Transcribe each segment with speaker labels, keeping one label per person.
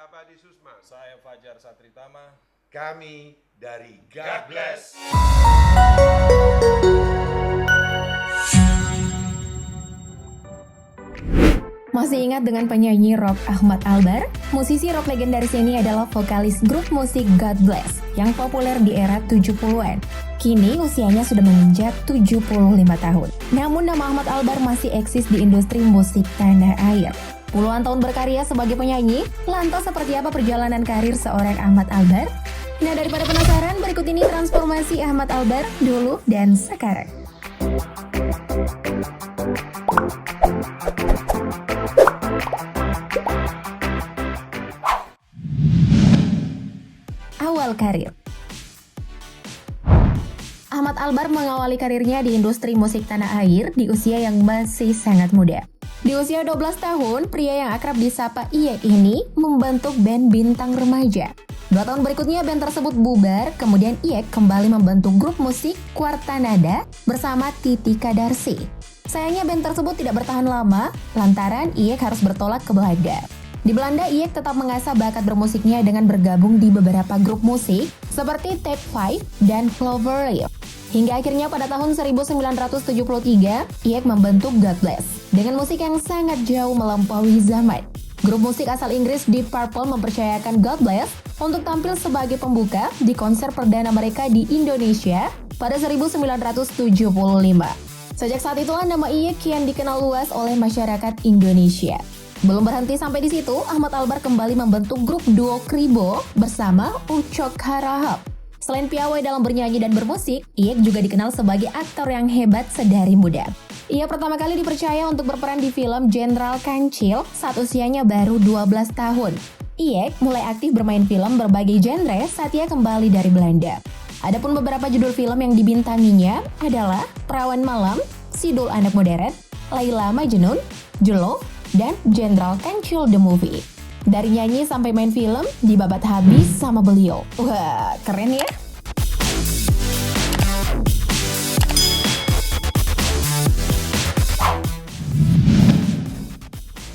Speaker 1: Abadi Susman.
Speaker 2: Saya Fajar Satritama.
Speaker 1: Kami dari God Bless.
Speaker 3: Masih ingat dengan penyanyi rock Ahmad Albar? Musisi rock legendaris ini adalah vokalis grup musik God Bless yang populer di era 70-an. Kini usianya sudah menginjak 75 tahun. Namun nama Ahmad Albar masih eksis di industri musik tanah air. Puluhan tahun berkarya sebagai penyanyi, lantas seperti apa perjalanan karir seorang Ahmad Albar? Nah, daripada penasaran, berikut ini transformasi Ahmad Albar dulu dan sekarang. Awal karir. Ahmad Albar mengawali karirnya di industri musik tanah air di usia yang masih sangat muda. Di usia 12 tahun, pria yang akrab disapa Iyek ini membentuk band Bintang Remaja. 2 tahun berikutnya band tersebut bubar, kemudian Iyek kembali membentuk grup musik Quartanada bersama Titi Kadarsi. Sayangnya band tersebut tidak bertahan lama, lantaran Iyek harus bertolak ke Belanda. Di Belanda, Iyek tetap mengasah bakat bermusiknya dengan bergabung di beberapa grup musik seperti Take 5 dan Cloverleaf. Hingga akhirnya pada tahun 1973, Iyek membentuk God Bless dengan musik yang sangat jauh melampaui zaman. Grup musik asal Inggris Deep Purple mempercayakan God Bless untuk tampil sebagai pembuka di konser perdana mereka di Indonesia pada 1975. Sejak saat itulah nama Iyek kian dikenal luas oleh masyarakat Indonesia. Belum berhenti sampai di situ, Ahmad Albar kembali membentuk grup duo Kribo bersama Ucok Harahap. Selain piawai dalam bernyanyi dan bermusik, Iyek juga dikenal sebagai aktor yang hebat sedari muda. Ia pertama kali dipercaya untuk berperan di film Jenderal Kancil saat usianya baru 12 tahun. Iyek mulai aktif bermain film berbagai genre saat ia kembali dari Belanda. Adapun beberapa judul film yang dibintanginya adalah Perawan Malam, Sidul Anak Modern, Laila Majnun, Jelo, dan Jenderal Kancil The Movie. Dari nyanyi sampai main film, dibabat habis sama beliau. Wah, keren ya?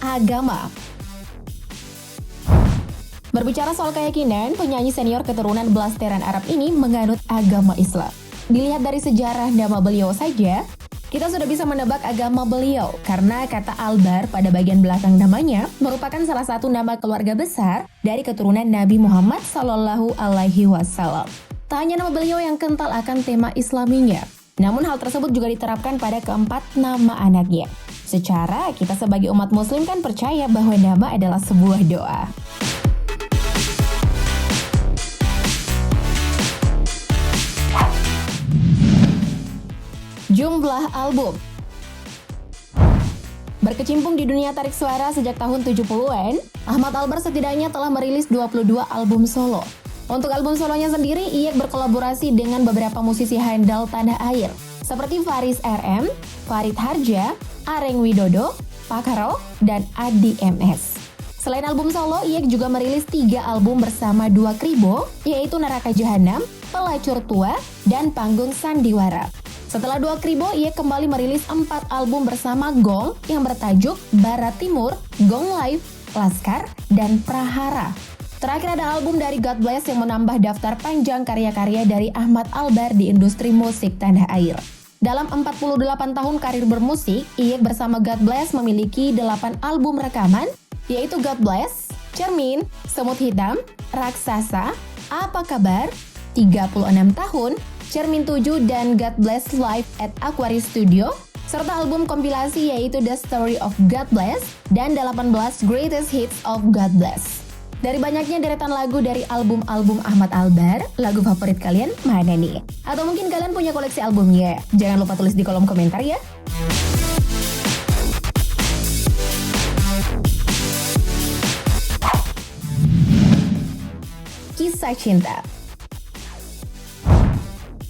Speaker 3: Agama. Berbicara soal keyakinan, penyanyi senior keturunan blasteran Arab ini menganut agama Islam. Dilihat dari sejarah nama beliau saja, kita sudah bisa menebak agama beliau karena kata Albar pada bagian belakang namanya merupakan salah satu nama keluarga besar dari keturunan Nabi Muhammad Sallallahu Alaihi Wasallam. Tak hanya nama beliau yang kental akan tema Islaminya, namun hal tersebut juga diterapkan pada keempat nama anaknya. Secara kita sebagai umat muslim kan percaya bahwa nama adalah sebuah doa. Jumlah album. Berkecimpung di dunia tarik suara sejak tahun 70-an, Ahmad Albar setidaknya telah merilis 22 album solo. Untuk album solonya sendiri, Iyek berkolaborasi dengan beberapa musisi handal tanah air, seperti Faris RM, Farid Harja, Areng Widodo, Pakaro, dan Adi MS. Selain album solo, Iyek juga merilis 3 album bersama 2 Kribo, yaitu Neraka Jahanam, Pelacur Tua, dan Panggung Sandiwara. Setelah 2 Kribo, Iyek kembali merilis 4 album bersama Gong yang bertajuk Barat Timur, Gong Live, Laskar, dan Prahara. Terakhir ada album dari God Bless yang menambah daftar panjang karya-karya dari Ahmad Albar di industri musik tanah air. Dalam 48 tahun karir bermusik, Iyek bersama God Bless memiliki 8 album rekaman, yaitu God Bless, Cermin, Semut Hitam, Raksasa, Apa Kabar, 36 tahun, Cermin 7, dan God Bless Live at Aquarius Studio, serta album kompilasi yaitu The Story of God Bless dan 18 Greatest Hits of God Bless. Dari banyaknya deretan lagu dari album-album Ahmad Albar, lagu favorit kalian mana nih? Atau mungkin kalian punya koleksi albumnya? Jangan lupa tulis di kolom komentar ya. Kisah cinta.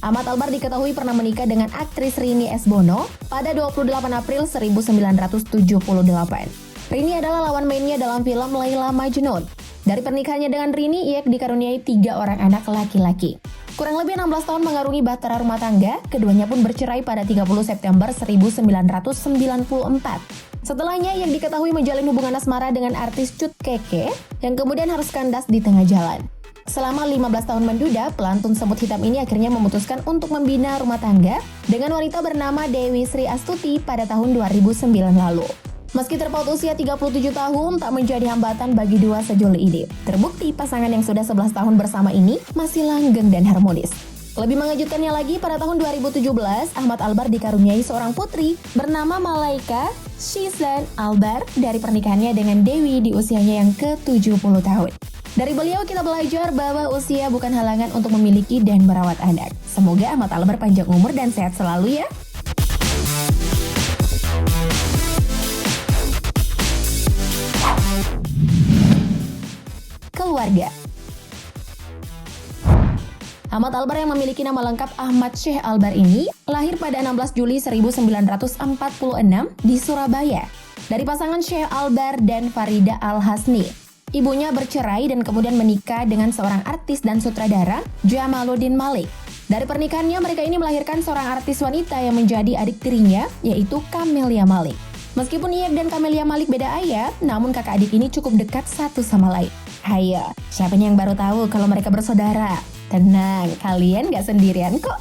Speaker 3: Ahmad Albar diketahui pernah menikah dengan aktris Rini S. Bono pada 28 April 1978. Rini adalah lawan mainnya dalam film Laila Majnun. Dari pernikahannya dengan Rini, Iyek dikaruniai 3 orang anak laki-laki. Kurang lebih 16 tahun mengarungi bahtera rumah tangga, keduanya pun bercerai pada 30 September 1994. Setelahnya, Iek diketahui menjalin hubungan asmara dengan artis Cut Keke yang kemudian harus kandas di tengah jalan. Selama 15 tahun menduda, pelantun semut hitam ini akhirnya memutuskan untuk membina rumah tangga dengan wanita bernama Dewi Sri Astuti pada tahun 2009 lalu. Meski terpaut usia 37 tahun, tak menjadi hambatan bagi dua sejoli ini. Terbukti pasangan yang sudah 11 tahun bersama ini masih langgeng dan harmonis. Lebih mengejutkannya lagi, pada tahun 2017, Ahmad Albar dikaruniai seorang putri bernama Malaika Shizan Albar dari pernikahannya dengan Dewi di usianya yang ke-70 tahun. Dari beliau kita belajar bahwa usia bukan halangan untuk memiliki dan merawat anak. Semoga Ahmad Albar panjang umur dan sehat selalu ya. Keluarga. Ahmad Albar yang memiliki nama lengkap Ahmad Syekh Albar ini lahir pada 16 Juli 1946 di Surabaya dari pasangan Syekh Albar dan Farida Al-Hasni. Ibunya bercerai dan kemudian menikah dengan seorang artis dan sutradara, Jamaluddin Malik. Dari pernikahannya, mereka ini melahirkan seorang artis wanita yang menjadi adik tirinya, yaitu Camelia Malik. Meskipun Iek dan Camelia Malik beda ayah, namun kakak adik ini cukup dekat satu sama lain. Hayo, siapa yang baru tahu kalau mereka bersaudara? Tenang, kalian gak sendirian kok.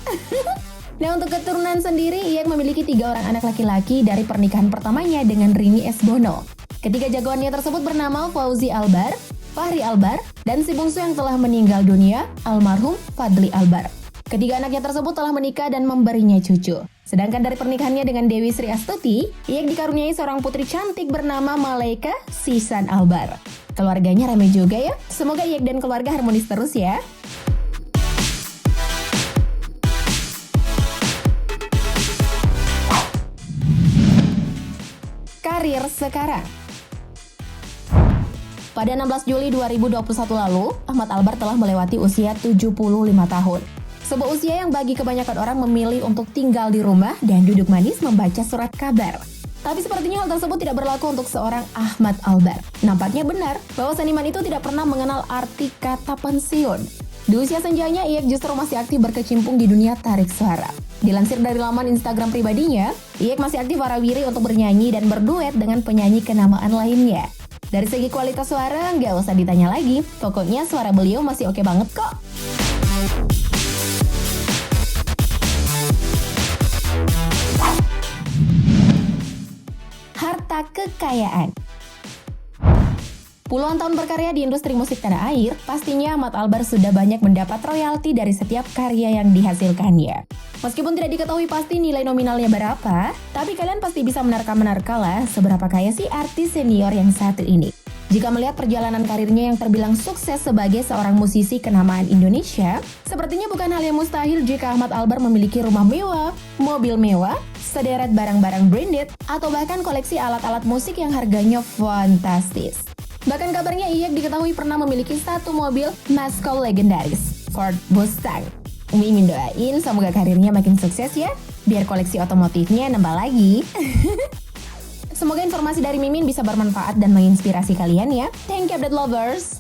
Speaker 3: Nah, untuk keturunan sendiri, Iek memiliki 3 orang anak laki-laki dari pernikahan pertamanya dengan Rini S. Bono. Ketiga jagoannya tersebut bernama Fauzi Albar, Fahri Albar, dan si bungsu yang telah meninggal dunia, almarhum Fadli Albar. Ketiga anaknya tersebut telah menikah dan memberinya cucu. Sedangkan dari pernikahannya dengan Dewi Sri Astuti, Iek dikaruniai seorang putri cantik bernama Malaika Shizan Albar. Keluarganya ramai juga ya. Semoga Iek dan keluarga harmonis terus ya. Karir sekarang. Pada 16 Juli 2021 lalu, Ahmad Albar telah melewati usia 75 tahun. Sebuah usia yang bagi kebanyakan orang memilih untuk tinggal di rumah dan duduk manis membaca surat kabar. Tapi sepertinya hal tersebut tidak berlaku untuk seorang Ahmad Albar. Nampaknya benar bahwa seniman itu tidak pernah mengenal arti kata pensiun. Di usia senjanya, Iek justru masih aktif berkecimpung di dunia tarik suara. Dilansir dari laman Instagram pribadinya, Iek masih aktif warawiri untuk bernyanyi dan berduet dengan penyanyi kenamaan lainnya. Dari segi kualitas suara, nggak usah ditanya lagi. Pokoknya suara beliau masih oke banget kok. Harta kekayaan. Puluhan tahun berkarya di industri musik tanah air, pastinya Ahmad Albar sudah banyak mendapat royalti dari setiap karya yang dihasilkannya. Meskipun tidak diketahui pasti nilai nominalnya berapa, tapi kalian pasti bisa menerka-menerka lah seberapa kaya sih artis senior yang satu ini. Jika melihat perjalanan karirnya yang terbilang sukses sebagai seorang musisi kenamaan Indonesia, sepertinya bukan hal yang mustahil jika Ahmad Albar memiliki rumah mewah, mobil mewah, sederet barang-barang branded, atau bahkan koleksi alat-alat musik yang harganya fantastis. Bahkan kabarnya Iek diketahui pernah memiliki satu mobil Mascol legendaris, Ford Mustang. Mimin doain semoga karirnya makin sukses ya, biar koleksi otomotifnya nambah lagi. Semoga informasi dari Mimin bisa bermanfaat dan menginspirasi kalian ya. Thank you update lovers.